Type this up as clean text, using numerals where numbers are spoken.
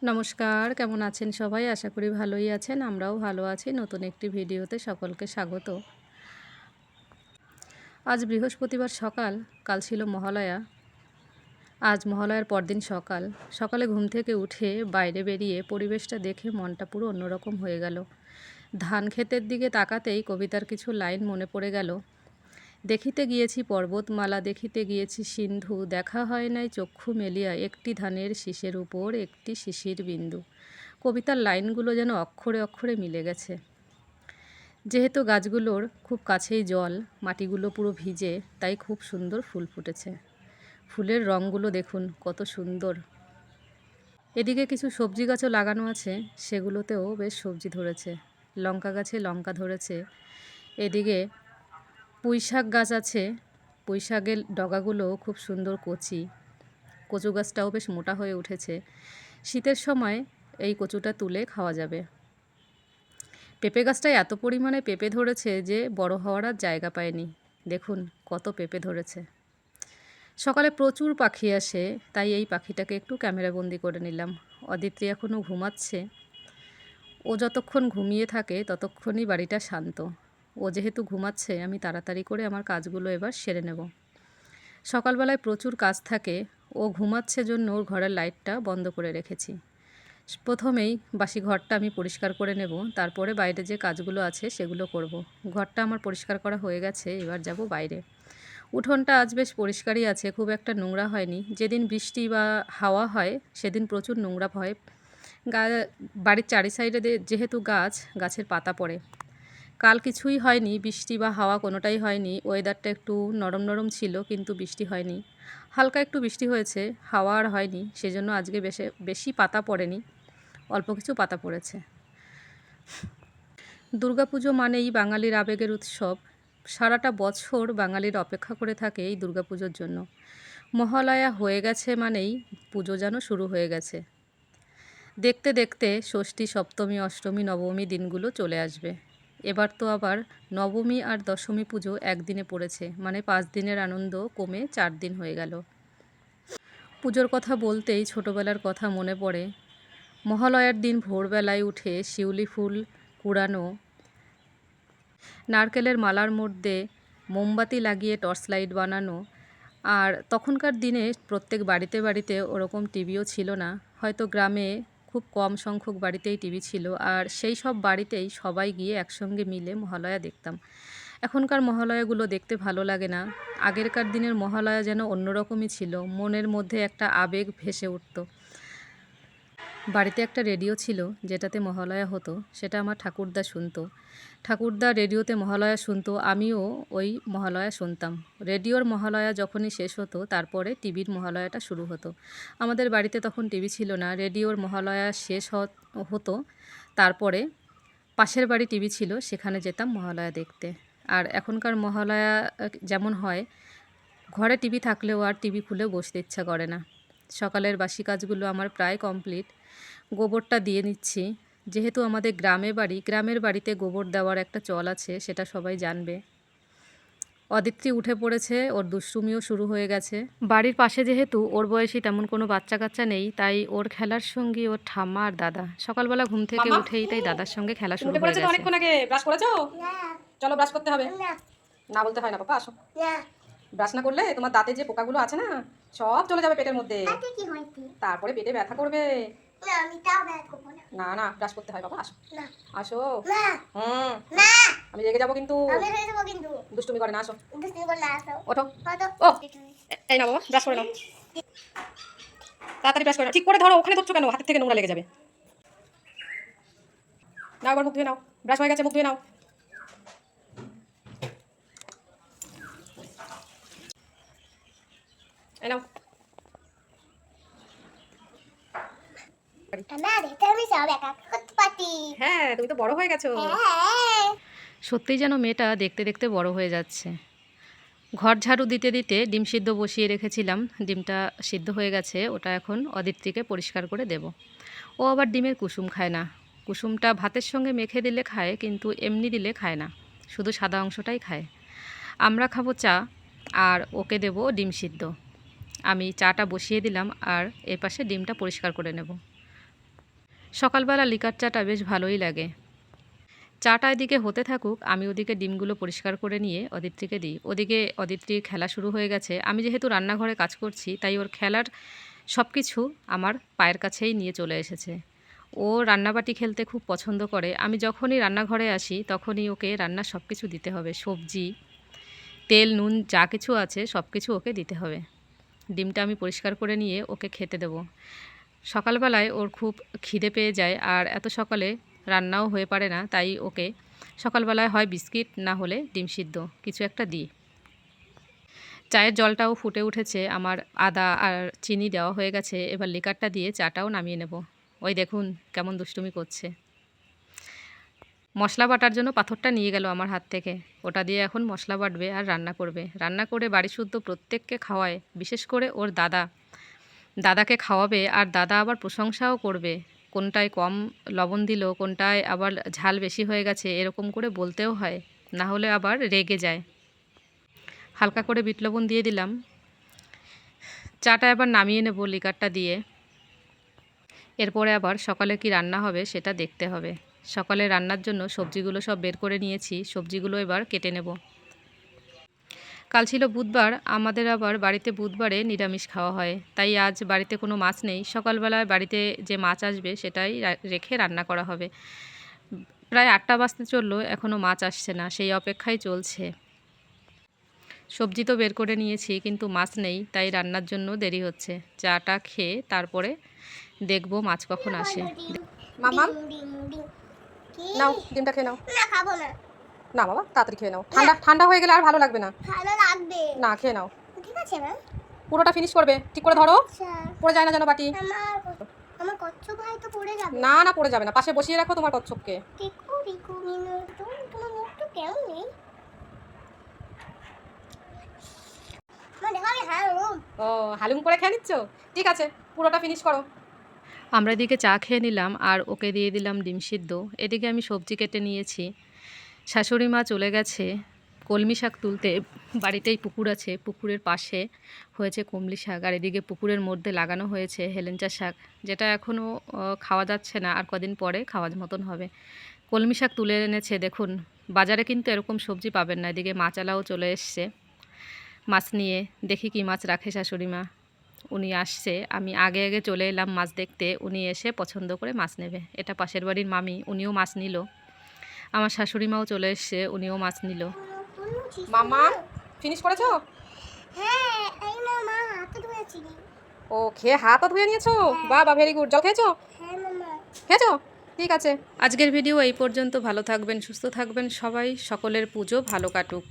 নমস্কার, কেমন আছেন সবাই? আশা করি ভালোই আছেন। আমরাও ভালো আছি। নতুন একটি ভিডিওতে সকলকে স্বাগত। আজ বৃহস্পতিবার সকাল, কাল ছিল মহালয়া। আজ মহালয়ার পরদিন সকাল। সকালে ঘুম থেকে উঠে বাইরে বেরিয়ে পরিবেশটা দেখে মনটা পুরো অন্যরকম হয়ে গেল। ধান ক্ষেতের দিকে তাকাতেই কবিতার কিছু লাইন মনে পড়ে গেল। দেখিতে গিয়েছি পর্বতমালা, দেখিতে গিয়েছি সিন্ধু, দেখা হয় নাই চক্ষু মেলিয়া, একটি ধানের শীষের উপর একটি শিশির বিন্দু। কবিতার লাইনগুলো যেন অক্ষরে অক্ষরে মিলে গেছে। যেহেতু গাছগুলোর খুব কাছেই জল, মাটিগুলো পুরো ভিজে, তাই খুব সুন্দর ফুল ফুটেছে। ফুলের রঙগুলো দেখুন কত সুন্দর। এদিকে কিছু সবজি গাছও লাগানো আছে, সেগুলোতেও বেশ সবজি ধরেছে। লঙ্কা গাছে লঙ্কা ধরেছে। এদিকে পুঁইশাক গাছ আছে, পুঁইশাকের ডগাগুলো খুব সুন্দর কচি। কচু গাছটাও বেশ মোটা হয়ে উঠেছে। শীতের সময় এই কচুটা তুলে খাওয়া যাবে। পেঁপে গাছটায় এত পরিমাণে পেঁপে ধরেছে যে বড় হওয়ার আর জায়গা পায়নি। দেখুন কত পেঁপে ধরেছে। সকালে প্রচুর পাখি আসে, তাই এই পাখিটাকে একটু ক্যামেরাবন্দি করে নিলাম। অদিতি এখনও ঘুমাচ্ছে। ও যতক্ষণ ঘুমিয়ে থাকে ততক্ষণই বাড়িটা শান্ত। ও যেহেতু ঘুমাচ্ছে, আমি তাড়াতাড়ি করে আমার কাজগুলো এবার সেরে নেব। সকালবেলায় প্রচুর কাজ থাকে। ও ঘুমাচ্ছে জন্য ওর ঘরের লাইটটা বন্ধ করে রেখেছি। প্রথমেই বাসি ঘরটা আমি পরিষ্কার করে নেব, তারপরে বাইরে যে কাজগুলো আছে সেগুলো করব। ঘরটা আমার পরিষ্কার করা হয়ে গেছে, এবার যাব বাইরে। উঠোনটা আজ বেশ পরিষ্কারই আছে, খুব একটা নোংরা হয়নি। যেদিন বৃষ্টি বা হাওয়া হয় সেদিন প্রচুর নোংরা হয়। বাড়ির চারি সাইডে যেহেতু গাছের পাতা পড়ে। কাল কিছুই হয়নি, বৃষ্টি বা হাওয়া কোনোটাই হয়নি। ওয়েদারটা একটু নরম নরম ছিল, কিন্তু বৃষ্টি হয়নি। হালকা একটু বৃষ্টি হয়েছে, হাওয়া আর হয়নি, সেজন্য আজকে বেশি পাতা পড়েনি, অল্প কিছু পাতা পড়েছে। দুর্গাপুজো মানেই বাঙালির আবেগের উৎসব। সারাটা বছর বাঙালির অপেক্ষা করে থাকে এই দুর্গাপুজোর জন্য। মহালয়া হয়ে গেছে মানেই পুজো যেন শুরু হয়ে গেছে। দেখতে দেখতে ষষ্ঠী, সপ্তমী, অষ্টমী, নবমী দিনগুলো চলে আসবে। এবার তো আবার নবমী আর দশমী পুজো একদিনে পড়েছে, মানে 5 দিনের আনন্দ কমে 4 দিন হয়ে গেল। পুজোর কথা বলতেই ছোটোবেলার কথা মনে পড়ে। মহালয়ার দিন ভোরবেলায় উঠে শিউলি ফুল কুড়ানো, নারকেলের মালার মধ্যে মোমবাতি লাগিয়ে টর্চ লাইট বানানো। আর তখনকার দিনে প্রত্যেক বাড়িতে বাড়িতে ওরকম টিভিও ছিল না। হয়তো গ্রামে খুব কম সংখ্যক বাড়িতেই টিভি ছিল, আর সেই সব বাড়িতেই সবাই গিয়ে একসঙ্গে মিলে মহালয়া দেখতাম। এখনকার মহালয়াগুলো দেখতে ভালো লাগে না। আগেরকার দিনের মহালয়া যেন অন্যরকমই ছিল, মনের মধ্যে একটা আবেগ ভেসে উঠত। বাড়িতে একটা রেডিও ছিল, যেটাতে মহালয়া হতো, সেটা আমার ঠাকুরদা শুনতো। ঠাকুরদা রেডিওতে মহালয়া শুনতো, আমিও ওই মহালয়া শুনতাম। রেডিওর মহালয়া যখনই শেষ হতো, তারপরে টিভির মহালয়াটা শুরু হতো। আমাদের বাড়িতে তখন টিভি ছিল না। রেডিওর মহালয়া শেষ হতো, তারপরে পাশের বাড়ি টিভি ছিল, সেখানে যেতাম মহালয়া দেখতে। আর এখনকার মহালয়া যেমন হয়, ঘরে টিভি থাকলেও আর টিভি খুলে বসতে ইচ্ছা করে না। সকালের বাসি কাজগুলো আমার প্রায় কমপ্লিট। গোবরটা দিয়ে নিচ্ছি। যেহেতু আমাদের গ্রামের বাড়িতে গোবর দেওয়ার একটা চল আছে, সেটা সবাই জানবে। অদিতি উঠে পড়েছে, ওর দুষ্টুমিও শুরু হয়ে গেছে। বাড়ির পাশে যেহেতু ওর বয়সী তেমন কোনো বাচ্চা কাচ্চা নেই, তাই ওর খেলার সঙ্গী ওর ঠাম্মা আর দাদা। সকালবেলা ঘুম থেকে উঠেই তাই দাদার সঙ্গে খেলা শুরু হয়ে গেছে। অনেকক্ষণ আগে ব্রাশ করেছো? চলো ব্রাশ করতে হবে। না বলতে হয় না বাবা, আসো। ব্রাশ না করলে তোমার দাঁতে যে পোকাগুলো আছে না, সব চলে যাবে পেটের মধ্যে। তারপরে পেটে ব্যথা করবে। না না, ব্রাশ করতে হয় বাবা, আসো। আসো। আমি রেগে যাবো কিন্তু। দুষ্টুমি করে না, আসো। ওঠো। ও এই না বাবা, ব্রাশ করে নাও। তাড়াতাড়ি ব্রাশ করে নাও। ঠিক করে ধরো, ওখানে ধরছো কেন? হাতের থেকে নোংরা লেগে যাবে। নাও, এবার মুখ ধুয়ে নাও। ব্রাশ হয়ে গেছে, মুখ ধুয়ে নাও। এই নাও। হ্যাঁ, তুমি তো বড় হয়ে গেছো। সত্যিই যেন মেয়েটা দেখতে দেখতে বড় হয়ে যাচ্ছে। ঘর ঝাড়ু দিতে দিতে ডিম সিদ্ধ বসিয়ে রেখেছিলাম। ডিমটা সিদ্ধ হয়ে গেছে, ওটা এখন অদিতিকে পরিষ্কার করে দেব। ও আবার ডিমের কুসুম খায় না। কুসুমটা ভাতের সঙ্গে মেখে দিলে খায়, কিন্তু এমনি দিলে খায় না, শুধু সাদা অংশটাই খায়। আমরা খাবো চা, আর ওকে দেব ডিম সিদ্ধ। আমি চাটা বসিয়ে দিলাম, আর এর পাশে ডিমটা পরিষ্কার করে নেব। সকালবেলা লিকার চাটা বেশ ভালোই লাগে। চাটা এদিকে হতে থাকুক, আমি ওদিকে ডিমগুলো পরিষ্কার করে নিয়ে অদিত্রীকে দিই। ওদিকে অদিত্রীর খেলা শুরু হয়ে গেছে। আমি যেহেতু রান্নাঘরে কাজ করছি, তাই ওর খেলার সব কিছু আমার পায়ের কাছেই নিয়ে চলে এসেছে। ও রান্নাবাটি খেলতে খুব পছন্দ করে। আমি যখনই রান্নাঘরে আসি তখনই ওকে রান্নার সব কিছু দিতে হবে। সবজি, তেল, নুন যা কিছু আছে সব কিছু ওকে দিতে হবে। ডিমটা আমি পরিষ্কার করে নিয়ে ওকে খেতে দেবো। সকালবেলায় ওর খুব খিদে পেয়ে যায়, আর এত সকালে রান্নাও হয়ে পারে না, তাই ওকে সকালবেলায় হয় বিস্কিট না হলে ডিম সিদ্ধ কিছু একটা দিই। চায়ের জলটাও ফুটে উঠেছে, আমার আদা আর চিনি দেওয়া হয়ে গেছে। এবার লিকারটা দিয়ে চাটাও নামিয়ে নেব। ওই দেখুন কেমন দুষ্টুমি করছে। মশলা বাটার জন্য পাথরটা নিয়ে গেল আমার হাত থেকে। ওটা দিয়ে এখন মশলা বাটবে আর রান্না করবে। রান্না করে বাড়ি শুদ্ধ প্রত্যেককে খাওয়ায়, বিশেষ করে ওর দাদাকে খাওয়াবে, আর দাদা আবার প্রশংসাও করবে। কোনটায় কম লবণ দিল, কোনটায় আবার ঝাল বেশি হয়ে গেছে, এরকম করে বলতেও হয়, না হলে আবার রেগে যায়। হালকা করে বিট লবণ দিয়ে দিলাম। চাটা এবার নামিয়ে নেব লিকারটা দিয়ে। এরপরে আবার সকালে কি রান্না হবে সেটা দেখতে হবে। সকালে রান্নার জন্য সবজিগুলো সব বের করে নিয়েছি। সবজিগুলো এবার কেটে নেব। কাল ছিল বুধবার, আমাদের আবার বাড়িতে বুধবারে নিরামিষ খাওয়া হয়, তাই আজ বাড়িতে কোনো মাছ নেই। সকালবেলায় বাড়িতে যে মাছ আসবে সেটাই রেখে রান্না করা হবে। প্রায় 8টা বাজতে চললো, এখনও মাছ আসছে না, সেই অপেক্ষায় চলছে। সবজি তো বের করে নিয়েছি, কিন্তু মাছ নেই, তাই রান্নার জন্য দেরি হচ্ছে। চাটা খেয়ে তারপরে দেখব মাছ কখন আসে। মাম্মাম নাও ডিমটা খেয়ে নাও। না বাবা, তাড়াতাড়ি খেয়ে নাও, ঠান্ডা ঠান্ডা হয়ে গেলে আর ভালো লাগবে না। না, খেয়ে নাও। পুরোটা ফিনিশ করবে, ঠিক করে ধরো, পড়ে যায় না যেন বাটি। আমার কচ্ছপ ভাই তো পড়ে যাবে। না না, পড়ে যাবে না, পাশে বসিয়ে রাখো তোমার কচ্ছপকে। রিকু রিকু মিনু তোমার মুখ তো কেমন নেই। দেখো আমি হালুম। ও, হালুম করে খেয়ে নিচ্ছ? ঠিক আছে, পুরোটা ফিনিশ করো। আমরা এদিকে চা খেয়ে নিলাম আর ওকে দিয়ে দিলাম ডিম সিদ্ধ। এদিকে আমি সবজি কেটে নিয়েছি। শাশুড়ি মা চলে গেছে কলমি শাক তুলতে। বাড়িতেই পুকুর আছে, পুকুরের পাশে হয়েছে কমলি শাক, আর এদিকে পুকুরের মধ্যে লাগানো হয়েছে হেলেঞ্চা শাক, যেটা এখনও খাওয়া যাচ্ছে না, আর কদিন পরে খাওয়ার মতন হবে। কলমি শাক তুলে এনেছে। দেখুন, বাজারে কিন্তু এরকম সবজি পাবেন না। এদিকে মাছালাও চলে এসছে মাছ নিয়ে। দেখি কি মাছ রাখে শাশুড়ি মা। উনি আসছে, আমি আগে আগে চলে এলাম মাছ দেখতে। উনি এসে পছন্দ করে মাছ নেবে। এটা পাশের বাড়ির মামি, উনিও মাছ নিল। আমার শাশুড়ি মাও চলে এসছে, উনিও মাছ নিল। মাম্মা, ফিনিশ করেছো? হ্যাঁ, এই না মা হাত ধুয়েছি। ও, খেয়ে হাতও ধুয়ে নিয়েছো? বাবা, ভেরি গুড। জল খেয়েছো? হ্যাঁ মামা। খেয়েছো? ঠিক আছে। আজকের ভিডিও এই পর্যন্ত। ভালো থাকবেন, সুস্থ থাকবেন সবাই। সকলের পুজো ভালো কাটুক।